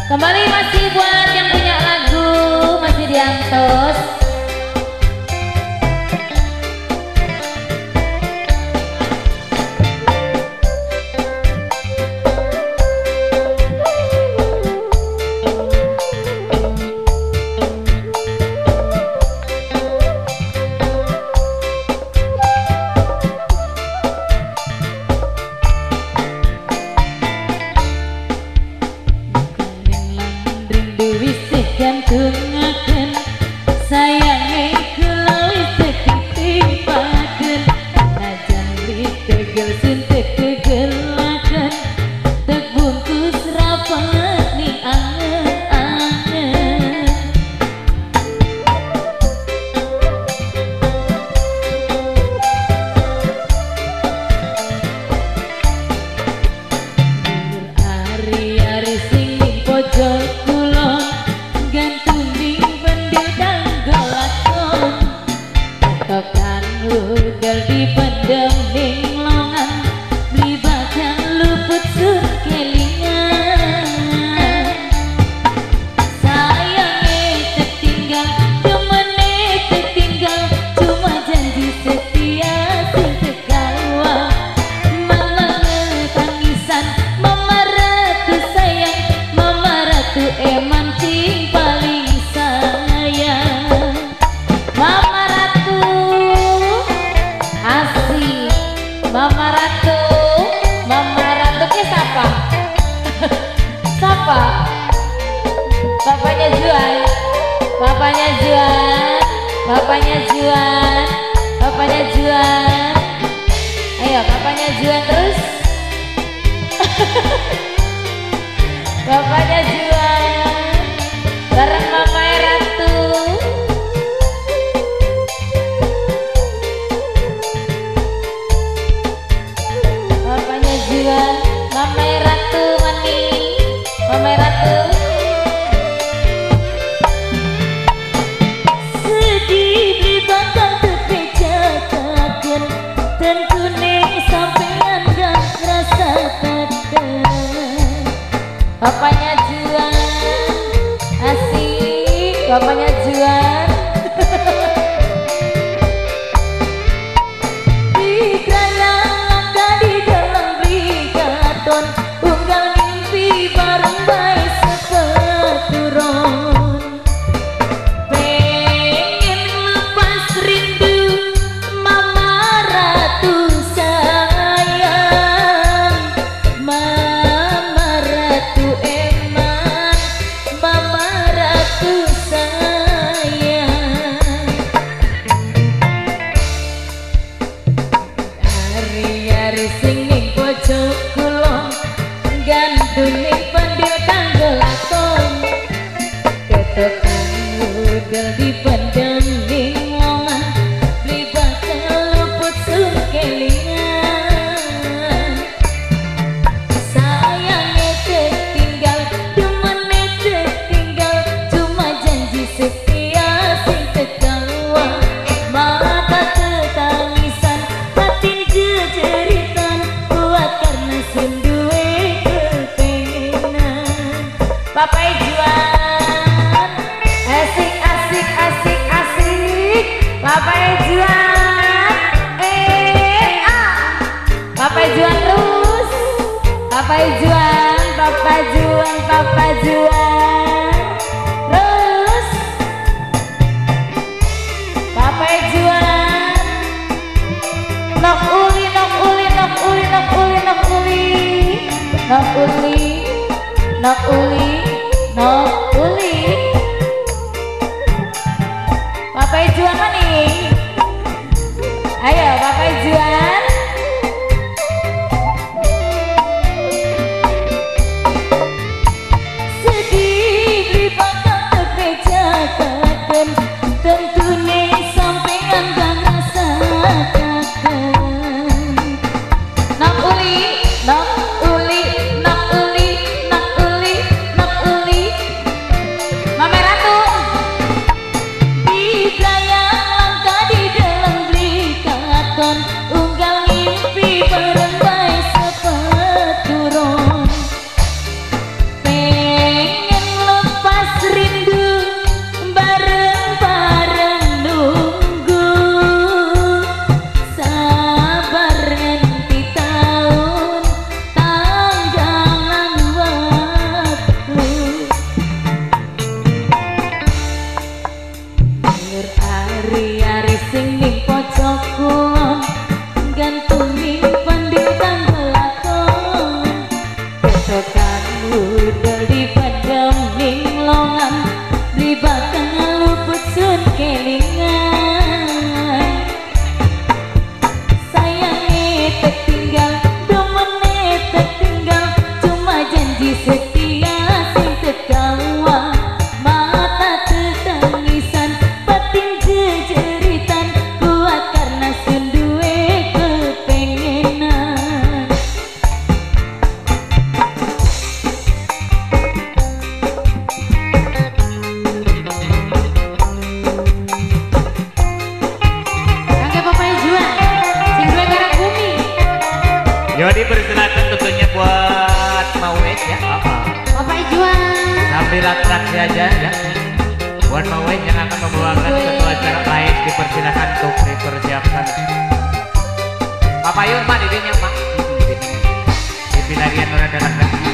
Kembali masih buat yang punya lagu, masih diantos. Gantungaken sayange kula wis ditimpaken najan li tegel sun tegelaken tek bungkus rapat ni angen-angen hari-hari sing ning pojok kulon gantung ning pendil danggal lakon tekan udel dipendem ning longan beli bacan luput sur kelingan sayange tertinggal temene tertinggal cuma janji setia sing terkawa mama tangisan mama ratu sayang mama ratu eman cing paling sayang mama ratu asik mama ratu ke siapa? Siapa? Bapaknya Juan bapaknya Juan bapaknya Juan bapaknya Juan ayo bapaknya Juan terus bapaknya Juan bareng mama ratu bapaknya Juan mama ratu mani mama ratu sedih di bakal terpecahkan tentune sampean gak rasa tekan bapaknya Juan asik bapaknya Juan di kerayang di dalam brikaton unggal mimpi bareng bayi sepeturon pengen lepas rindu mama ratu sayang mama ratu eman mama ratu sayang hari-hari sing ning pojok kulon gantung ning pendil kanggo lakon ketekan udel dipendem ning longan beli bakal luput sur kelingan sayange tertinggal demene tertinggal cuma janji setia sing terkawa mata tetangisan hati jejeritan kuat karena sunduwe kepengenan Bapak Juan asik asik asik asik Bapak Juan Bapak Juan terus Bapak Juan Bapak Juan Bapak Juan terus Bapak Juan nok uli nok uli nok uli nok uli nok uli nok uli nok uli nok uli Bapak Juan mana nih? Ayo Bapak Juan sedih di bakal terpecahkan tentune sampean gak rasakan nak uli nak uli nak uli nak uli nak uli mama ratu di kerayang langka di budal di padam linglongan di bakang luput sun kelingan sayangnya tertinggal domene tertinggal cuma janji setia sing terkawa mata tetangisan batin jejeritan kuat karena sundue kepengenan Kakek Papai Juan sing duwe garang bumi Yo dipersilakan tentunya buat Mawes ya. Papai Juan Sambil atraksi aja ya. Buat Mawes yang akan membawakan satu acara lain dipersilakan untuk dipersiapkan. Pak Payun Pak didinya Pak. Di pilarian orang dalam